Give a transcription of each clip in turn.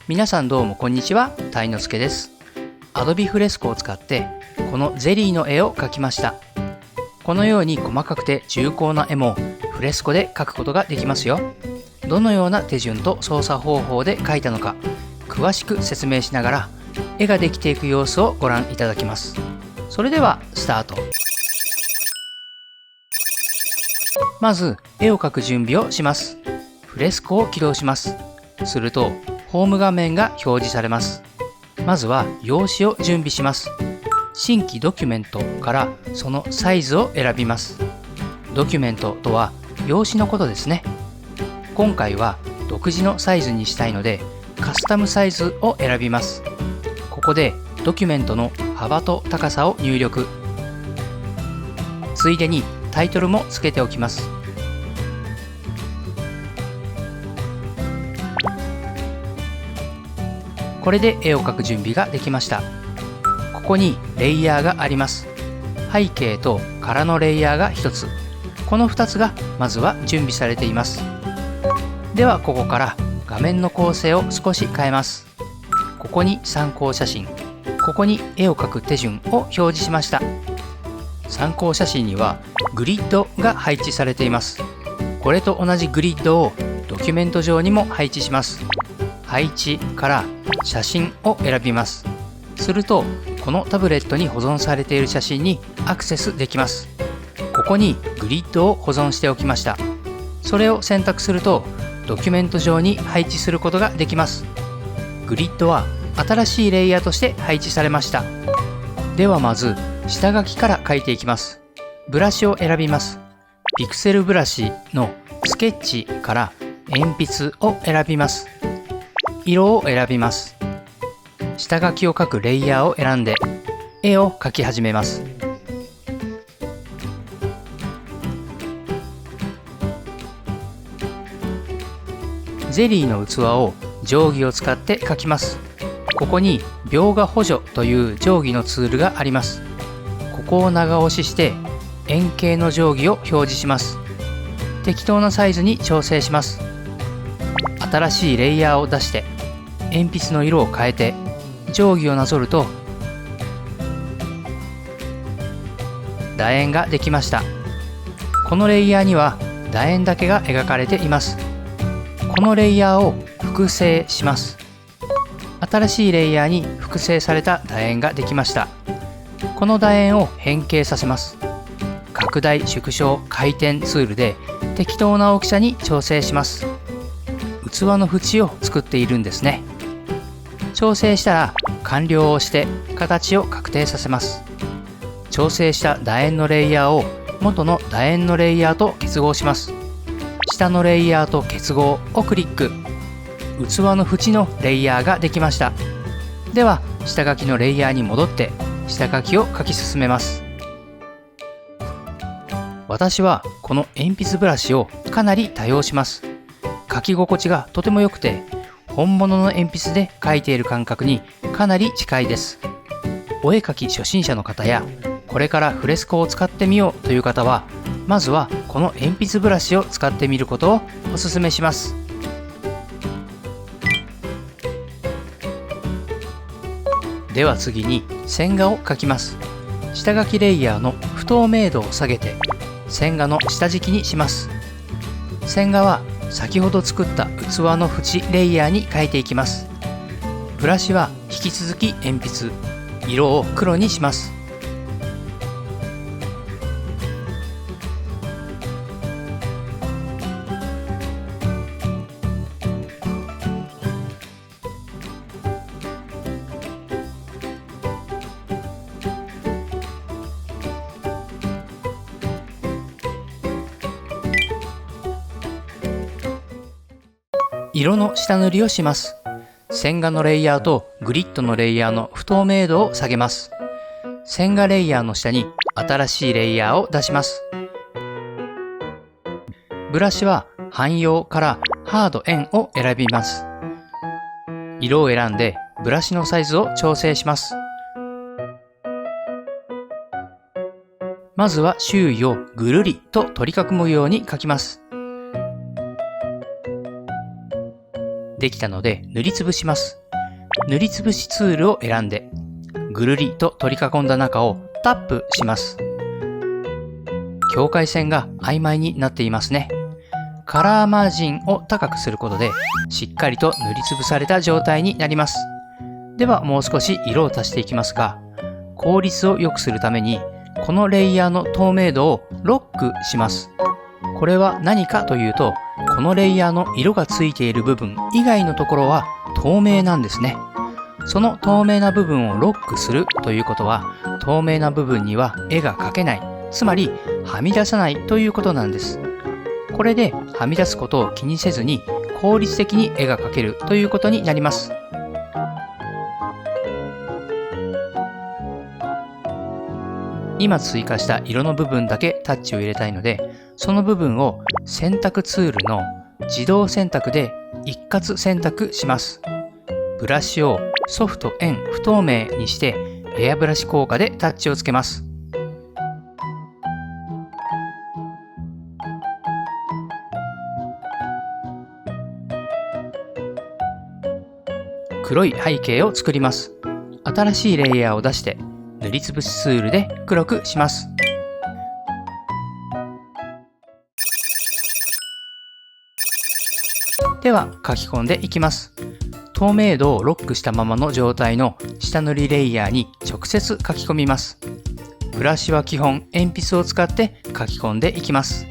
皆さんどうもこんにちは、たいのすけです。Adobe Fresco を使ってこのゼリーの絵を描きました。このように細かくて重厚な絵もフレスコで描くことができますよ。どのような手順と操作方法で描いたのか詳しく説明しながら絵ができていく様子をご覧いただきます。それではスタート。まず絵を描く準備をします。フレスコを起動します。するとホーム画面が表示されます。まずは用紙を準備します。新規ドキュメントからそのサイズを選びます。ドキュメントとは用紙のことですね。今回は独自のサイズにしたいのでカスタムサイズを選びます。ここでドキュメントの幅と高さを入力。ついでにタイトルもつけておきます。これで絵を描く準備ができました。ここにレイヤーがあります。背景と空のレイヤーが1つ。この2つがまずは準備されています。ではここから画面の構成を少し変えます。ここに参考写真、ここに絵を描く手順を表示しました。参考写真にはグリッドが配置されています。これと同じグリッドをドキュメント上にも配置します。配置から写真を選びます。するとこのタブレットに保存されている写真にアクセスできます。ここにグリッドを保存しておきました。それを選択するとドキュメント上に配置することができます。グリッドは新しいレイヤーとして配置されました。ではまず下書きから描いていきます。ブラシを選びます。ピクセルブラシのスケッチから鉛筆を選びます。色を選びます。下書きを描くレイヤーを選んで絵を描き始めます。ゼリーの器を定規を使って描きます。ここに描画補助という定規のツールがあります。ここを長押しして円形の定規を表示します。適当なサイズに調整します。新しいレイヤーを出して鉛筆の色を変えて定規をなぞると楕円ができました。このレイヤーには楕円だけが描かれています。このレイヤーを複製します。新しいレイヤーに複製された楕円ができました。この楕円を変形させます。拡大縮小回転ツールで適当な大きさに調整します。器の縁を作っているんですね。調整したら完了をして形を確定させます。調整した楕円のレイヤーを元の楕円のレイヤーと結合します。下のレイヤーと結合をクリック。器の縁のレイヤーができました。では下書きのレイヤーに戻って下書きを書き進めます。私はこの鉛筆ブラシをかなり多用します。書き心地がとても良くて本物の鉛筆で描いている感覚にかなり近いです。お絵描き初心者の方やこれからフレスコを使ってみようという方はまずはこの鉛筆ブラシを使ってみることをお勧めします。では次に線画を描きます。下書きレイヤーの不透明度を下げて線画の下敷きにします。線画は先ほど作った器の縁レイヤーに描いていきます。ブラシは引き続き鉛筆、色を黒にします。色の下塗りをします。線画のレイヤーとグリッドのレイヤーの不透明度を下げます。線画レイヤーの下に新しいレイヤーを出します。ブラシは汎用からハード円を選びます。色を選んでブラシのサイズを調整します。まずは周囲をぐるりと取り囲むように描きます。できたので塗りつぶします。塗りつぶしツールを選んで、ぐるりと取り囲んだ中をタップします。境界線が曖昧になっていますね。カラーマージンを高くすることで、しっかりと塗りつぶされた状態になります。ではもう少し色を足していきますが、効率を良くするために、このレイヤーの透明度をロックします。これは何かというと、このレイヤーの色がついている部分以外のところは透明なんですね。その透明な部分をロックするということは、透明な部分には絵が描けない、つまりはみ出さないということなんです。これではみ出すことを気にせずに効率的に絵が描けるということになります。今追加した色の部分だけタッチを入れたいので、その部分を選択ツールの自動選択で一括選択します。ブラシをソフト円不透明にしてエアブラシ効果でタッチをつけます。黒い背景を作ります。新しいレイヤーを出して塗りつぶしツールで黒くします。では書き込んでいきます。透明度をロックしたままの状態の下塗りレイヤーに直接書き込みます。ブラシは基本鉛筆を使って書き込んでいきます。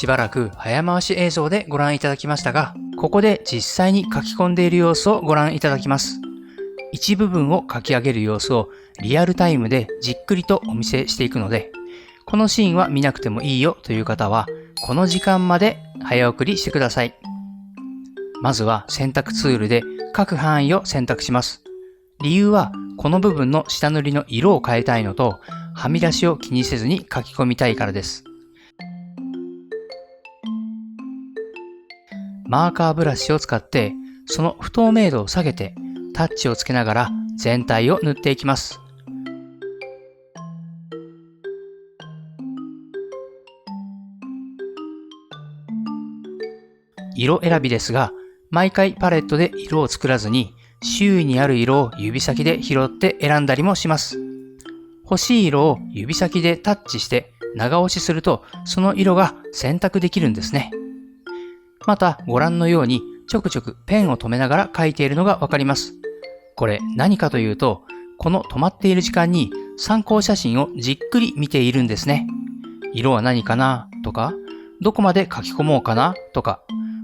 しばらく早回し映像でご覧いただきましたが、ここで実際に書き込んでいる様子をご覧いただきます。一部分を書き上げる様子をリアルタイムでじっくりとお見せしていくので、このシーンは見なくてもいいよという方は、この時間まで早送りしてください。まずは選択ツールで書く範囲を選択します。理由は、この部分の下塗りの色を変えたいのと、はみ出しを気にせずに書き込みたいからです。マーカーブラシを使って、その不透明度を下げて、タッチをつけながら全体を塗っていきます。色選びですが、毎回パレットで色を作らずに、周囲にある色を指先で拾って選んだりもします。欲しい色を指先でタッチして長押しすると、その色が選択できるんですね。またご覧のようにちょくちょくペンを止めながら書いているのがわかります。これ何かというと、この止まっている時間に参考写真をじっくり見ているんですね。色は何かなとか、どこまで書き込もうかなとか、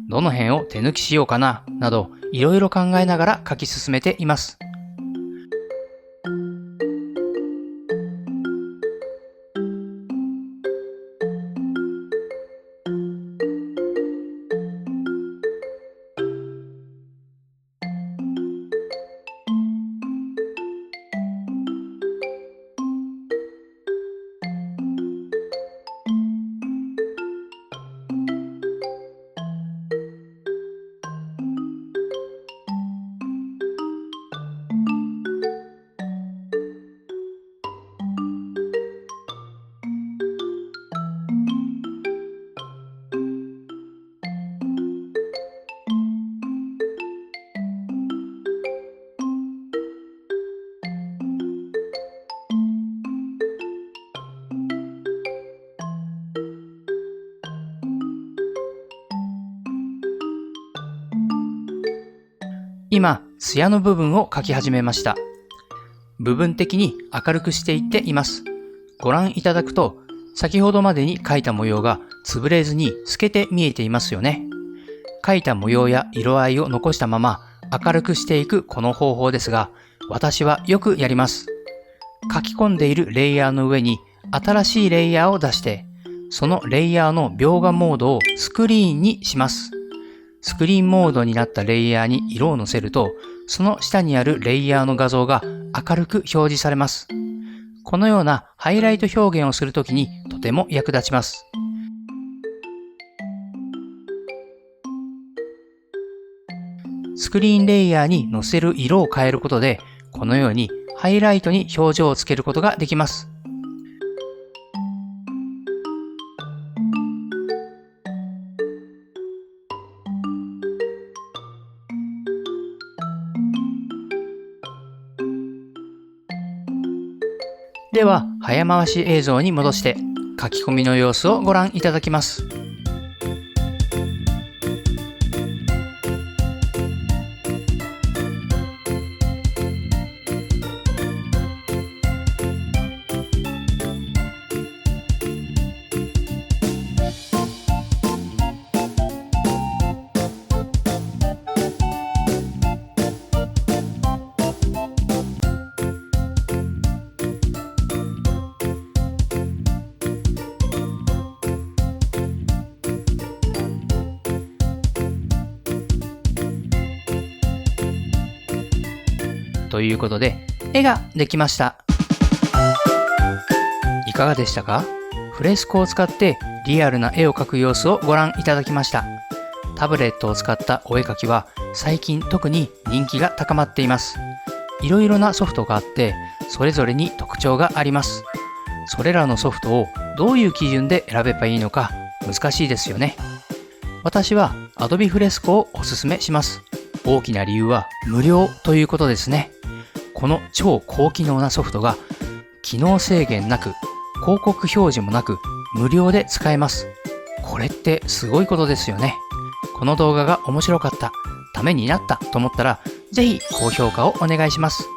どの辺を手抜きしようかななど、いろいろ考えながら書き進めています。今、艶の部分を描き始めました。部分的に明るくしていっています。ご覧いただくと、先ほどまでに描いた模様が潰れずに透けて見えていますよね。描いた模様や色合いを残したまま明るくしていくこの方法ですが、私はよくやります。書き込んでいるレイヤーの上に新しいレイヤーを出して、そのレイヤーの描画モードをスクリーンにします。スクリーンモードになったレイヤーに色を乗せると、その下にあるレイヤーの画像が明るく表示されます。このようなハイライト表現をするときにとても役立ちます。スクリーンレイヤーに載せる色を変えることで、このようにハイライトに表情をつけることができます。では、早回し映像に戻して書き込みの様子をご覧いただきます。ということで、絵ができました。いかがでしたか？フレスコを使ってリアルな絵を描く様子をご覧いただきました。タブレットを使ったお絵描きは最近特に人気が高まっています。いろいろなソフトがあって、それぞれに特徴があります。それらのソフトをどういう基準で選べばいいのか難しいですよね。私は Adobe Fresco をおすすめします。大きな理由は無料ということですね。この超高機能なソフトが機能制限なく、広告表示もなく無料で使えます。これってすごいことですよね。この動画が面白かった、ためになったと思ったら、ぜひ高評価をお願いします。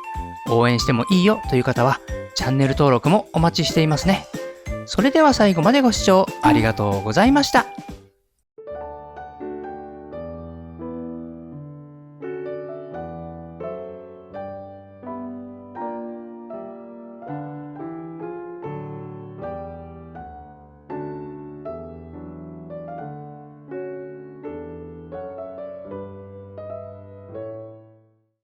応援してもいいよという方はチャンネル登録もお待ちしていますね。それでは最後までご視聴ありがとうございました。